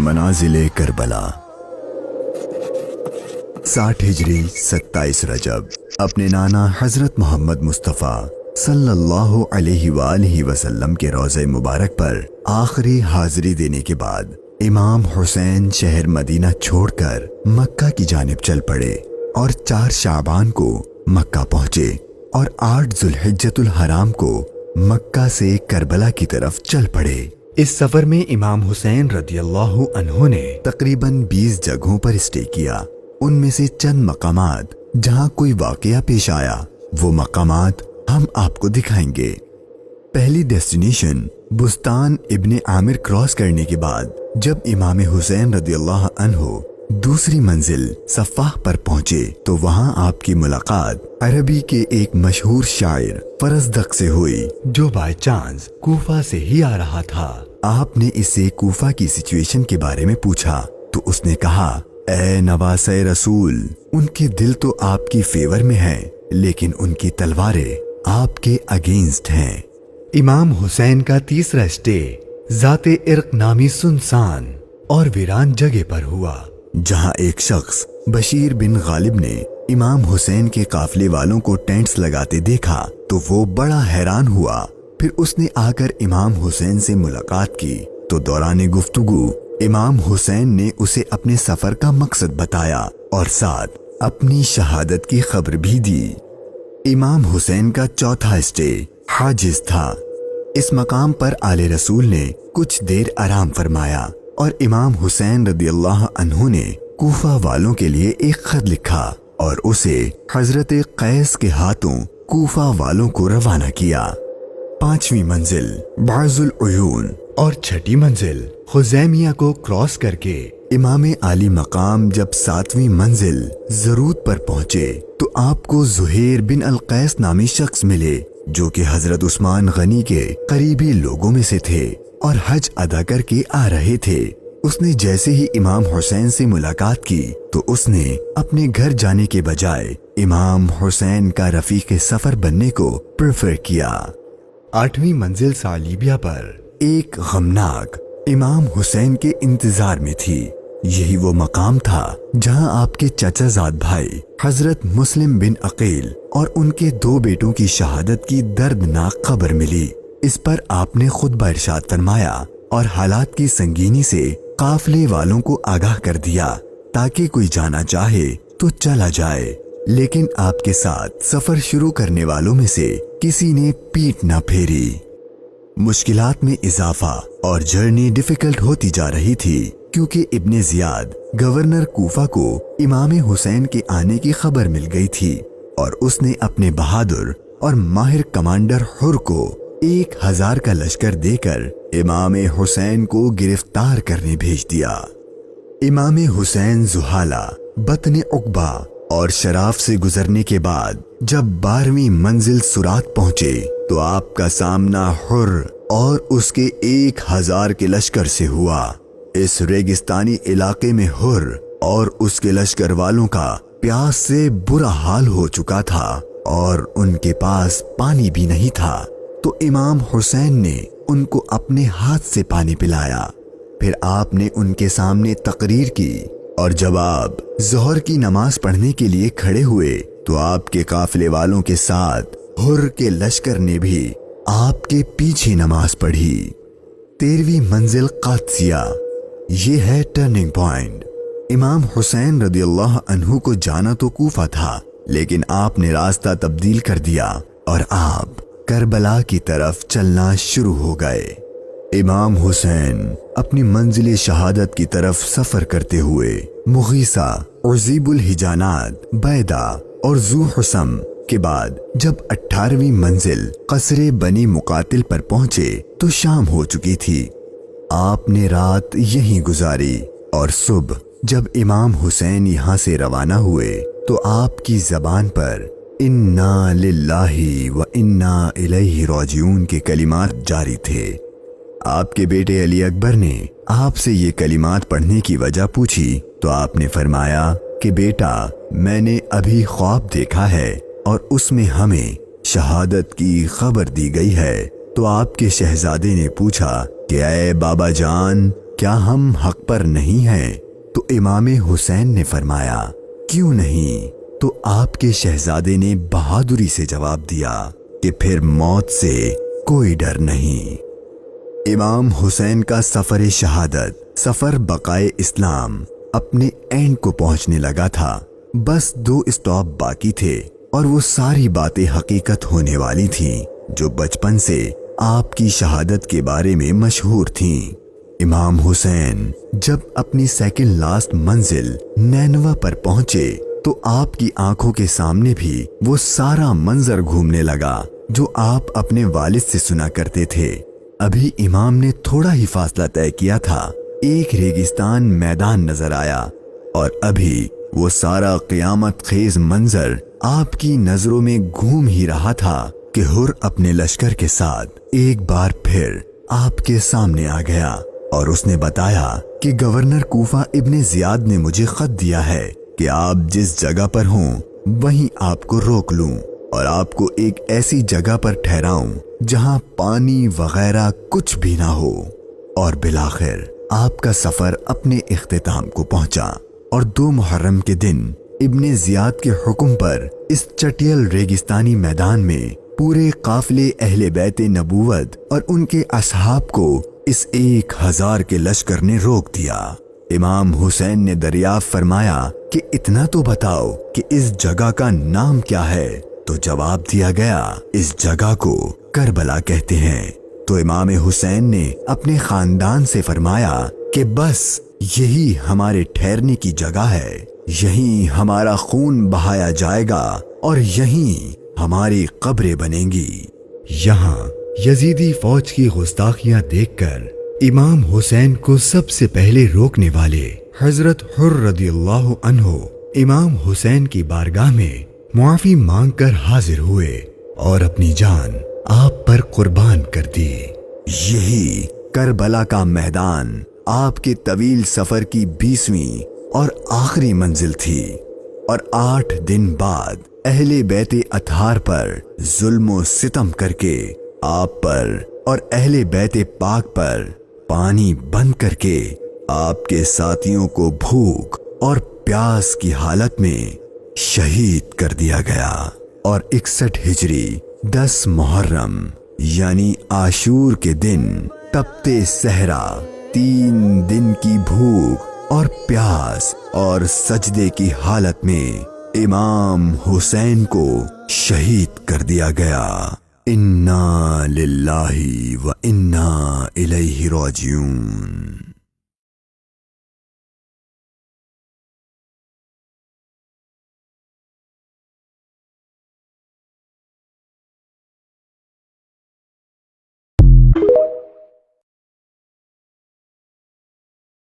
منازل کربلا 60 ہجری 27 رجب اپنے نانا حضرت محمد مصطفیٰ صلی اللہ علیہ وآلہ وسلم کے روضہ مبارک پر آخری حاضری دینے کے بعد امام حسین شہر مدینہ چھوڑ کر مکہ کی جانب چل پڑے اور 4 شعبان کو مکہ پہنچے اور 8 ذوالحجۃ الحرام کو مکہ سے کربلا کی طرف چل پڑے۔ اس سفر میں امام حسین رضی اللہ عنہ نے تقریباً 20 جگہوں پر اسٹے کیا۔ ان میں سے چند مقامات جہاں کوئی واقعہ پیش آیا وہ مقامات ہم آپ کو دکھائیں گے۔ پہلی ڈیسٹینیشن بستان ابن عامر کراس کرنے کے بعد جب امام حسین رضی اللہ عنہ دوسری منزل صفاح پر پہنچے تو وہاں آپ کی ملاقات عربی کے ایک مشہور شاعر فرزدق سے ہوئی جو بائی چانس کوفہ سے ہی آ رہا تھا۔ آپ نے اس سے کوفہ کی سچویشن کے بارے میں پوچھا تو اس نے کہا، اے نواسۂ رسول، ان کے دل تو آپ کی فیور میں ہیں لیکن ان کی تلواریں آپ کے اگینسٹ ہیں۔ امام حسین کا تیسرا اسٹے ذات ارق نامی سنسان اور ویران جگہ پر ہوا، جہاں ایک شخص بشیر بن غالب نے امام حسین کے قافلے والوں کو ٹینٹس لگاتے دیکھا تو وہ بڑا حیران ہوا۔ پھر اس نے آ کر امام حسین سے ملاقات کی تو دوران گفتگو امام حسین نے اسے اپنے سفر کا مقصد بتایا اور ساتھ اپنی شہادت کی خبر بھی دی۔ امام حسین کا چوتھا اسٹے حاجز تھا۔ اس مقام پر آل رسول نے کچھ دیر آرام فرمایا اور امام حسین رضی اللہ عنہ نے کوفہ والوں کے لیے ایک خط لکھا اور اسے حضرت قیس کے ہاتھوں کوفہ والوں کو روانہ کیا۔ 5ویں منزل بعض العیون اور 6ٹھی منزل خزیمیہ کو کراس کر کے امام عالی مقام جب 7ویں منزل زرود پر پہنچے تو آپ کو زہیر بن القیس نامی شخص ملے جو کہ حضرت عثمان غنی کے قریبی لوگوں میں سے تھے اور حج ادا کر کے آ رہے تھے۔ اس نے جیسے ہی امام حسین سے ملاقات کی تو اس نے اپنے گھر جانے کے بجائے امام حسین کا رفیق سفر بننے کو پریفر کیا۔ 8ویں منزل صالیبیہ پر ایک غمناک امام حسین کے انتظار میں تھی۔ یہی وہ مقام تھا جہاں آپ کے چچا زاد بھائی حضرت مسلم بن عقیل اور ان کے 2 بیٹوں کی شہادت کی دردناک خبر ملی۔ اس پر آپ نے خطبہ ارشاد فرمایا اور حالات کی سنگینی سے قافلے والوں کو آگاہ کر دیا تاکہ کوئی جانا چاہے تو چلا جائے، لیکن آپ کے ساتھ سفر شروع کرنے والوں میں سے کسی نے پیٹ نہ پھیری۔ مشکلات میں اضافہ اور جرنی ڈیفیکلٹ ہوتی جا رہی تھی کیونکہ ابن زیاد گورنر کوفہ کو امام حسین کے آنے کی خبر مل گئی تھی اور اس نے اپنے بہادر اور ماہر کمانڈر حر کو 1000 کا لشکر دے کر امام حسین کو گرفتار کرنے بھیج دیا۔ امام حسین زحالہ، بطن عقبہ اور شراف سے گزرنے کے بعد جب 12ویں منزل سرات پہنچے تو آپ کا سامنا حر اور اس کے 1000 کے لشکر سے ہوا۔ اس ریگستانی علاقے میں حر اور اس کے لشکر والوں کا پیاس سے برا حال ہو چکا تھا اور ان کے پاس پانی بھی نہیں تھا، تو امام حسین نے ان کو اپنے ہاتھ سے پانی پلایا۔ پھر آپ نے ان کے سامنے تقریر کی اور جب آپ ظہر کی نماز پڑھنے کے لیے کھڑے ہوئے تو آپ کے قافلے والوں کے ساتھ حر کے لشکر نے بھی آپ کے پیچھے نماز پڑھی۔ 13ویں منزل قادسیہ، یہ ہے ٹرننگ پوائنٹ۔ امام حسین رضی اللہ عنہ کو جانا تو کوفہ تھا لیکن آپ نے راستہ تبدیل کر دیا اور آپ کربلا کی طرف چلنا شروع ہو گئے۔ امام حسین اپنی منزل شہادت کی طرف سفر کرتے ہوئے مغیثہ، عزیب الحجانات، بیدہ اور ذو حسم کے بعد جب 18ویں منزل قصر بنی مقاتل پر پہنچے تو شام ہو چکی تھی۔ آپ نے رات یہیں گزاری اور صبح جب امام حسین یہاں سے روانہ ہوئے تو آپ کی زبان پر انا للہ و انا الیہ راجعون کے کلمات جاری تھے۔ آپ کے بیٹے علی اکبر نے آپ سے یہ کلمات پڑھنے کی وجہ پوچھی تو آپ نے فرمایا کہ بیٹا، میں نے ابھی خواب دیکھا ہے اور اس میں ہمیں شہادت کی خبر دی گئی ہے۔ تو آپ کے شہزادے نے پوچھا کہ اے بابا جان، کیا ہم حق پر نہیں ہیں؟ تو امام حسین نے فرمایا کیوں نہیں؟ تو آپ کے شہزادے نے بہادری سے جواب دیا کہ پھر موت سے کوئی ڈر نہیں۔ امام حسین کا سفر شہادت، سفر بقائے اسلام اپنے اینڈ کو پہنچنے لگا تھا۔ بس 2 اسٹاپ باقی تھے اور وہ ساری باتیں حقیقت ہونے والی تھیں جو بچپن سے آپ کی شہادت کے بارے میں مشہور تھیں۔ امام حسین جب اپنی سیکنڈ لاسٹ منزل نینوا پر پہنچے تو آپ کی آنکھوں کے سامنے بھی وہ سارا منظر گھومنے لگا جو آپ اپنے والد سے سنا کرتے تھے۔ ابھی امام نے تھوڑا ہی فاصلہ طے کیا تھا، ایک ریگستان میدان نظر آیا اور ابھی وہ سارا قیامت خیز منظر آپ کی نظروں میں گھوم ہی رہا تھا کہ ہر اپنے لشکر کے ساتھ ایک بار پھر آپ کے سامنے آ گیا اور اس نے بتایا کہ گورنر کوفہ ابن زیاد نے مجھے خط دیا ہے کہ آپ جس جگہ پر ہوں وہیں آپ کو روک لوں اور آپ کو ایک ایسی جگہ پر ٹھہراؤں جہاں پانی وغیرہ کچھ بھی نہ ہو۔ اور بالآخر آپ کا سفر اپنے اختتام کو پہنچا اور 2 محرم کے دن ابن زیاد کے حکم پر اس چٹیل ریگستانی میدان میں پورے قافلے اہل بیت نبوت اور ان کے اصحاب کو اس 1000 کے لشکر نے روک دیا۔ امام حسین نے دریافت فرمایا کہ اتنا تو بتاؤ کہ اس جگہ کا نام کیا ہے؟ تو جواب دیا گیا اس جگہ کو کربلا کہتے ہیں۔ تو امام حسین نے اپنے خاندان سے فرمایا کہ بس یہی ہمارے ٹھہرنے کی جگہ ہے، یہیں ہمارا خون بہایا جائے گا اور یہیں ہماری قبریں بنیں گی۔ یہاں یزیدی فوج کی گستاخیاں دیکھ کر امام حسین کو سب سے پہلے روکنے والے حضرت حر رضی اللہ عنہ امام حسین کی بارگاہ میں معافی مانگ کر حاضر ہوئے اور اپنی جان آپ پر قربان کر دی۔ یہی کربلا کا میدان آپ کے طویل سفر کی 20ویں اور آخری منزل تھی، اور 8 دن بعد اہل بیت اطہار پر ظلم و ستم کر کے آپ پر اور اہل بیت پاک پر پانی بند کر کے آپ کے ساتھیوں کو بھوک اور پیاس کی حالت میں شہید کر دیا گیا۔ اور 61 ہجری 10 محرم یعنی عاشور کے دن تپتے صحرا 3 دن کی بھوک اور پیاس اور سجدے کی حالت میں امام حسین کو شہید کر دیا گیا۔ انا للہ و انا الیہ راجعون۔